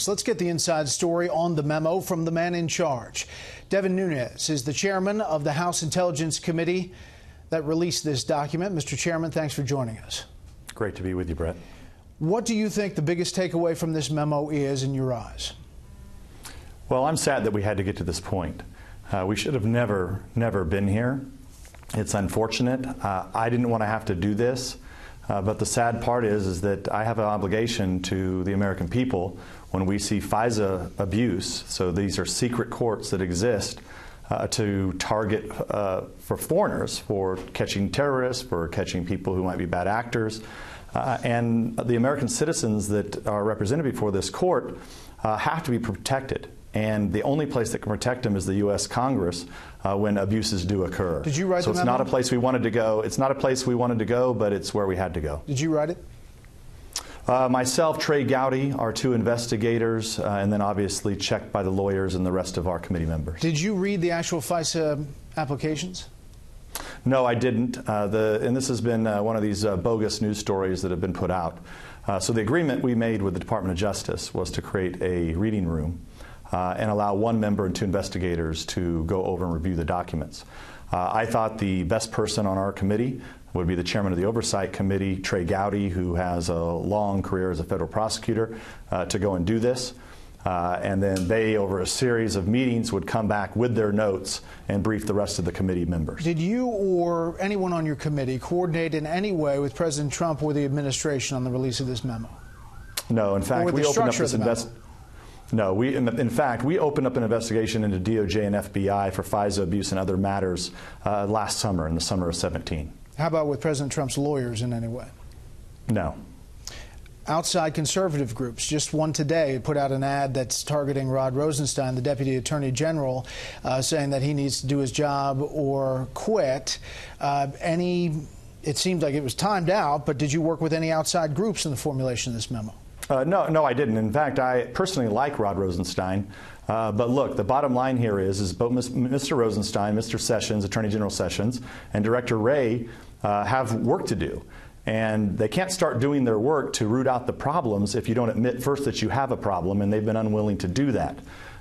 So let's get the inside story on the memo from the man in charge. Devin Nunes is the chairman of the House Intelligence Committee that released this document. Mr. Chairman, thanks for joining us. Great to be with you, Brett. What do you think the biggest takeaway from this memo is in your eyes? Well, I'm sad that we had to get to this point. We should have never been here. It's unfortunate. I didn't want to have to do this. But the sad part is that I have an obligation to the American people when we see FISA abuse, so these are secret courts that exist, to target for foreigners, for catching terrorists, for catching people who might be bad actors. And the American citizens that are represented before this court have to be protected. And the only place that can protect them is the U.S. Congress when abuses do occur. Did you write the memo? So it's not a place we wanted to go. It's not a place we wanted to go, but it's where we had to go. Did you write it? Myself, Trey Gowdy, our two investigators, and then obviously checked by the lawyers and the rest of our committee members. Did you read the actual FISA applications? No, I didn't. And this has been one of these bogus news stories that have been put out. So the agreement we made with the Department of Justice was to create a reading room and allow one member and two investigators to go over and review the documents. I thought the best person on our committee would be the chairman of the Oversight Committee, Trey Gowdy, who has a long career as a federal prosecutor, to go and do this. And then they, over a series of meetings, would come back with their notes and brief the rest of the committee members. Did you or anyone on your committee coordinate in any way with President Trump or the administration on the release of this memo? No, in fact, we opened up this No, in fact, we opened up an investigation into DOJ and FBI for FISA abuse and other matters last summer, in the summer of 2017. How about with President Trump's lawyers in any way? No. Outside conservative groups, just one today put out an ad that's targeting Rod Rosenstein, the Deputy Attorney General, saying that he needs to do his job or quit. It seemed like it was timed out, but did you work with any outside groups in the formulation of this memo? No, I didn't. In fact, I personally like Rod Rosenstein. But look, the bottom line here is both Mr. Rosenstein, Mr. Sessions, Attorney General Sessions, and Director Wray have work to do. And they can't start doing their work to root out the problems if you don't admit first that you have a problem, and they've been unwilling to do that.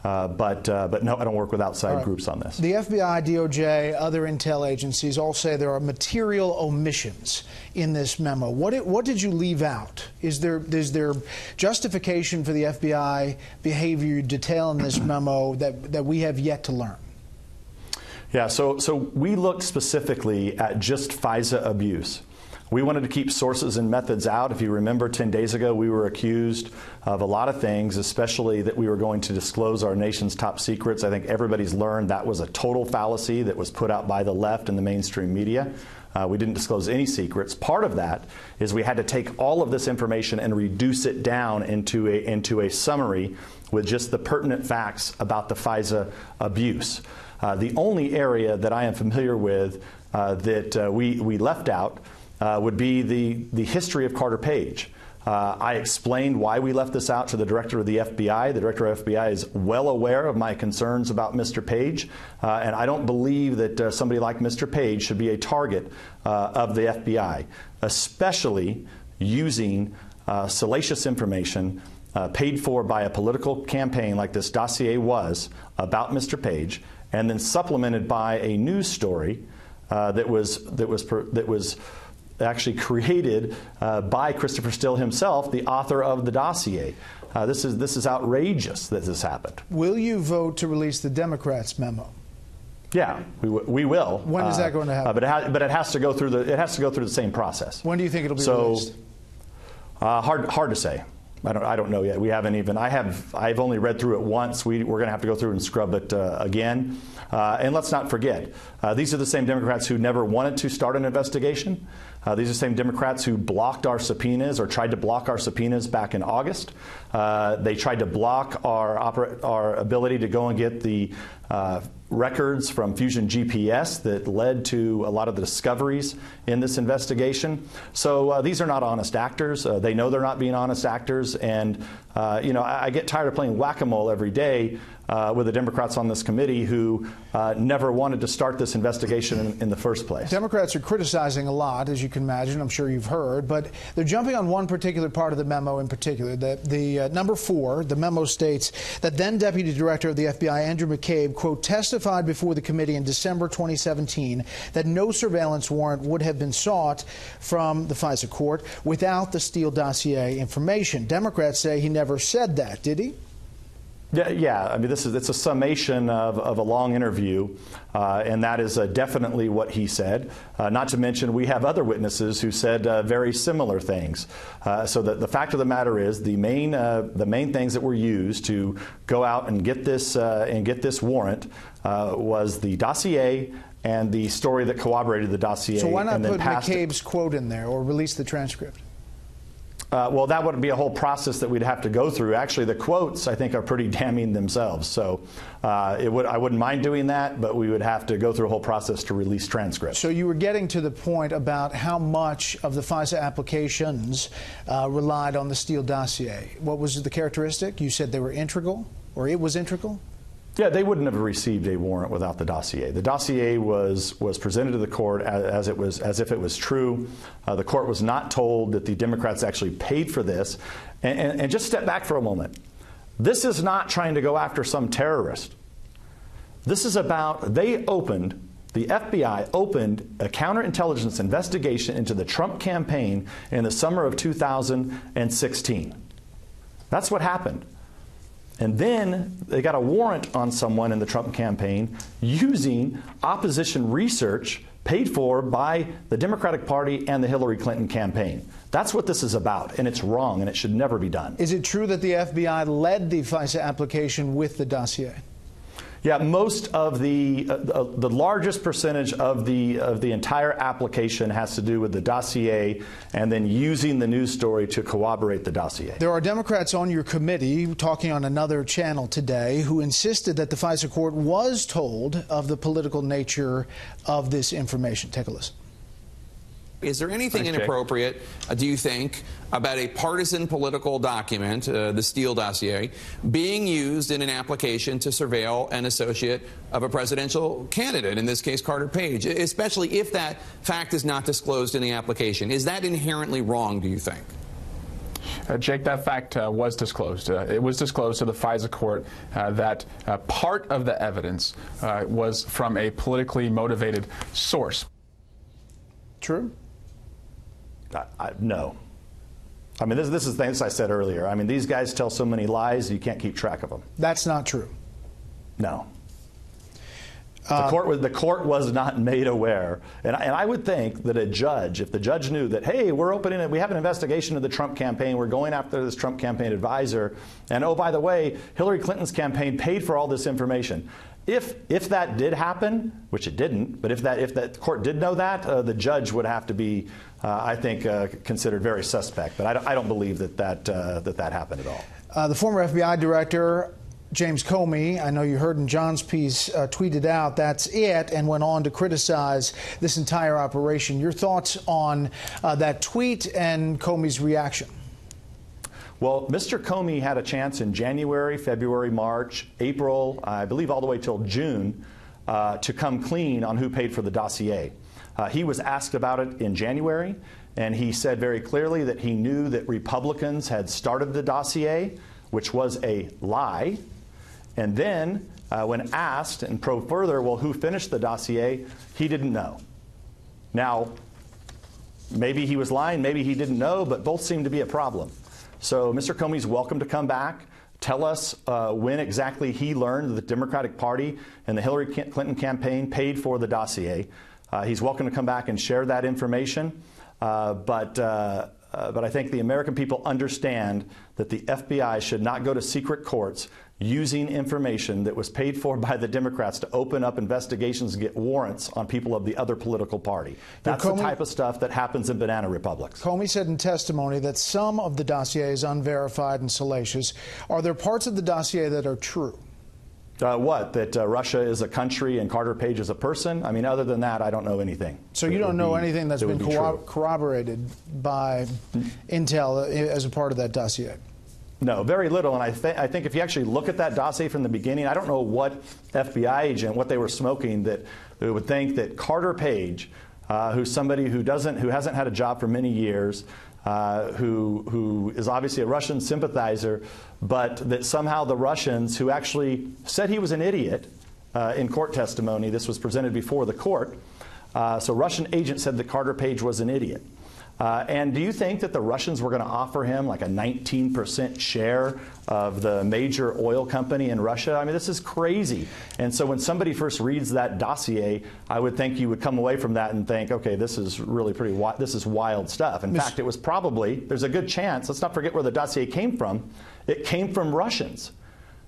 But no, I don't work with outside groups on this. The FBI, DOJ, other intel agencies all say there are material omissions in this memo. What did you leave out? Is there justification for the FBI behavior you detail in this memo that we have yet to learn? Yeah, so we looked specifically at just FISA abuse. We wanted to keep sources and methods out. If you remember, 10 days ago, we were accused of a lot of things, especially that we were going to disclose our nation's top secrets. I think everybody's learned that was a total fallacy that was put out by the left and the mainstream media. We didn't disclose any secrets. Part of that is we had to take all of this information and reduce it down into a summary with just the pertinent facts about the FISA abuse. The only area that I am familiar with that we left out would be the history of Carter Page. I explained why we left this out to the director of the FBI. The director of the FBI is well aware of my concerns about Mr. Page, and I don't believe that somebody like Mr. Page should be a target of the FBI, especially using salacious information paid for by a political campaign like this dossier was about Mr. Page, and then supplemented by a news story that was actually created by Christopher Steele himself, the author of the dossier. This is outrageous that this happened. Will you vote to release the Democrats' memo? Yeah, we will. When is that going to happen? But it has to go through the same process. When do you think it'll be released? Hard to say. I don't know yet. We haven't even. I've only read through it once. We're going to have to go through and scrub it again. And let's not forget, these are the same Democrats who never wanted to start an investigation. These are the same Democrats who blocked our subpoenas or tried to block our subpoenas back in August. They tried to block our ability to go and get the records from Fusion GPS that led to a lot of the discoveries in this investigation. So these are not honest actors. They know they're not being honest actors, and I get tired of playing whack-a-mole every day with the Democrats on this committee who never wanted to start this investigation in the first place. Democrats are criticizing a lot, as you can imagine. I'm sure you've heard, but they're jumping on one particular part of the memo in particular. The number 4, the memo states that then Deputy Director of the FBI, Andrew McCabe, quote, testified before the committee in December 2017 that no surveillance warrant would have been sought from the FISA court without the Steele dossier information. Democrats say he never said that, did he? Yeah. I mean, it's a summation of a long interview, and that is definitely what he said. Not to mention, we have other witnesses who said very similar things. So the fact of the matter is, the main things that were used to go out and get this warrant was the dossier and the story that corroborated the dossier. So why not and then put McCabe's quote in there or release the transcript? Well, that would be a whole process that we'd have to go through. Actually, the quotes, I think, are pretty damning themselves. So I wouldn't mind doing that, but we would have to go through a whole process to release transcripts. So you were getting to the point about how much of the FISA applications relied on the Steele dossier. What was the characteristic? You said they were integral, or it was integral? Yeah, they wouldn't have received a warrant without the dossier. The dossier was presented to the court as if it was true. The court was not told that the Democrats actually paid for this. And just step back for a moment. This is not trying to go after some terrorist. This is about the FBI opened a counterintelligence investigation into the Trump campaign in the summer of 2016. That's what happened. And then they got a warrant on someone in the Trump campaign using opposition research paid for by the Democratic Party and the Hillary Clinton campaign. That's what this is about, and it's wrong, and it should never be done. Is it true that the FBI led the FISA application with the dossier? Yeah, most of the largest percentage of the entire application has to do with the dossier and then using the news story to corroborate the dossier. There are Democrats on your committee talking on another channel today who insisted that the FISA court was told of the political nature of this information. Take a listen. Is there anything inappropriate, do you think, about a partisan political document, the Steele dossier, being used in an application to surveil an associate of a presidential candidate, in this case Carter Page, especially if that fact is not disclosed in the application? Is that inherently wrong, do you think? Jake, that fact was disclosed. It was disclosed to the FISA court that part of the evidence was from a politically motivated source. True? No. I mean, this is things I said earlier. I mean, these guys tell so many lies, you can't keep track of them. That's not true. No. The court was not made aware. And I would think that a judge, if the judge knew that, hey, we have an investigation of the Trump campaign, we're going after this Trump campaign advisor, and oh, by the way, Hillary Clinton's campaign paid for all this information. If that did happen, which it didn't, but if that court did know that, the judge would have to be, I think, considered very suspect. But I don't believe that happened at all. The former FBI director, James Comey, I know you heard in John's piece, tweeted out that's it and went on to criticize this entire operation. Your thoughts on that tweet and Comey's reaction? Well, Mr. Comey had a chance in January, February, March, April, I believe all the way till June, to come clean on who paid for the dossier. He was asked about it in January, and he said very clearly that he knew that Republicans had started the dossier, which was a lie. And then, when asked and probed further, well, who finished the dossier, he didn't know. Now, maybe he was lying, maybe he didn't know, but both seem to be a problem. So Mr. Comey's welcome to come back, tell us when exactly he learned that the Democratic Party and the Hillary Clinton campaign paid for the dossier. He's welcome to come back and share that information. But I think the American people understand that the FBI should not go to secret courts using information that was paid for by the Democrats to open up investigations and get warrants on people of the other political party. That's the type of stuff that happens in banana republics. Comey said in testimony that some of the dossier is unverified and salacious. Are there parts of the dossier that are true? What? That Russia is a country and Carter Page is a person? I mean, other than that, I don't know anything. So you don't know anything that's been corroborated by intel as a part of that dossier? No, very little. And I think if you actually look at that dossier from the beginning, I don't know what FBI agent, what they were smoking, that would think that Carter Page, who's somebody who hasn't had a job for many years, who is obviously a Russian sympathizer, but that somehow the Russians, who actually said he was an idiot in court testimony, this was presented before the court, so Russian agent said that Carter Page was an idiot. And do you think that the Russians were going to offer him like a 19% share of the major oil company in Russia? I mean, this is crazy. And so when somebody first reads that dossier, I would think you would come away from that and think, okay, this is really this is wild stuff. In fact, it was probably, there's a good chance, let's not forget where the dossier came from. It came from Russians.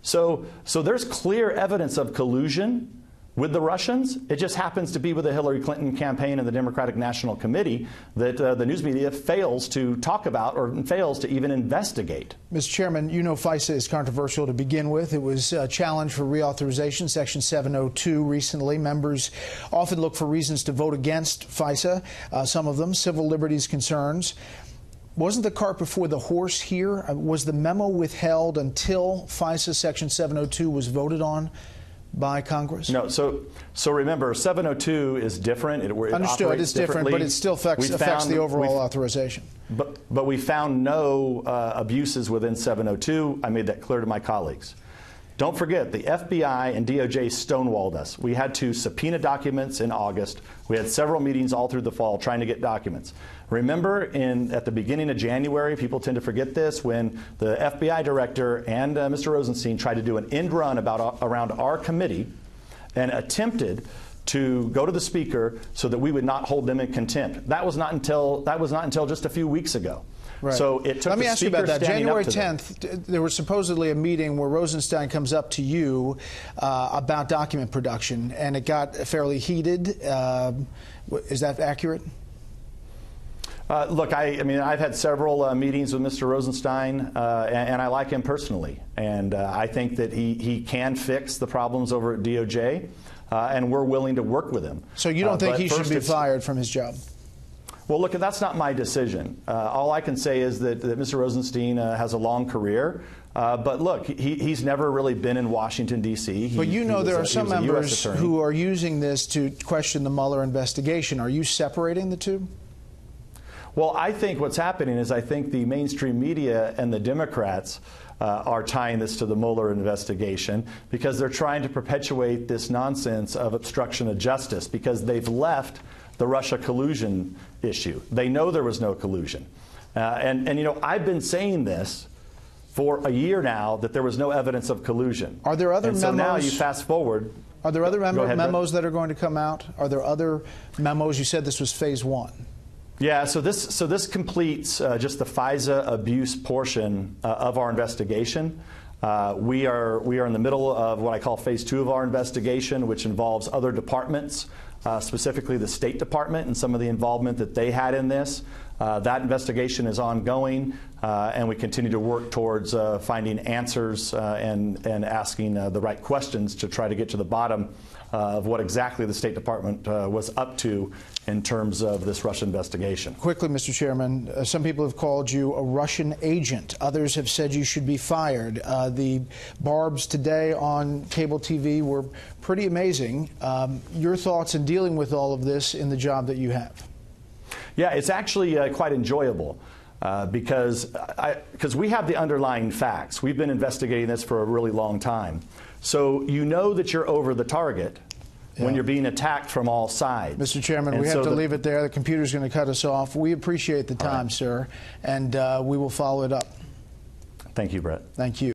So there's clear evidence of collusion with the Russians. It just happens to be with the Hillary Clinton campaign and the Democratic National Committee that the news media fails to talk about or fails to even investigate. Mr. Chairman, you know FISA is controversial to begin with. It was challenged for reauthorization, Section 702 recently. Members often look for reasons to vote against FISA, some of them civil liberties concerns. Wasn't the cart before the horse here? Was the memo withheld until FISA Section 702 was voted on by Congress? No, so remember, 702 is different. It Understood, it's different, but it still affects the overall authorization. But we found no abuses within 702. I made that clear to my colleagues. Don't forget, the FBI and DOJ stonewalled us. We had to subpoena documents in August. We had several meetings all through the fall trying to get documents. Remember, at the beginning of January, people tend to forget this, when the FBI director and Mr. Rosenstein tried to do an end run around our committee and attempted to go to the speaker so that we would not hold them in contempt. That was not until just a few weeks ago. Right. So it took Let me ask you about that. January 10th, there was supposedly a meeting where Rosenstein comes up to you about document production, and it got fairly heated. Is that accurate? Look, I mean, I've had several meetings with Mr. Rosenstein, and I like him personally. And I think that he can fix the problems over at DOJ, and we're willing to work with him. So you don't think he should be fired from his job? Well, look, that's not my decision. All I can say is that Mr. Rosenstein has a long career. But look, he's never really been in Washington, D.C. But you know there are some members who are using this to question the Mueller investigation. Are you separating the two? Well, I think what's happening is I think the mainstream media and the Democrats are tying this to the Mueller investigation because they're trying to perpetuate this nonsense of obstruction of justice because they've left the Russia collusion issue. They know there was no collusion. And you know, I've been saying this for a year now that there was no evidence of collusion. Are there other memos? So now you fast forward. Are there other memos that are going to come out? Are there other memos? You said this was phase one. Yeah, so this completes just the FISA abuse portion of our investigation. We are in the middle of what I call phase two of our investigation, which involves other departments, specifically the State Department and some of the involvement that they had in this. That investigation is ongoing, and we continue to work towards finding answers and asking the right questions to try to get to the bottom of what exactly the State Department was up to in terms of this Russia investigation. Quickly, Mr. Chairman, some people have called you a Russian agent. Others have said you should be fired. The barbs today on cable TV were pretty amazing. Your thoughts in dealing with all of this in the job that you have? Yeah, it's actually quite enjoyable because we have the underlying facts. We've been investigating this for a really long time. So you know that you're over the target when you're being attacked from all sides. Mr. Chairman, we have to leave it there. The computer's going to cut us off. We appreciate the time, sir, and we will follow it up. Thank you, Brett. Thank you.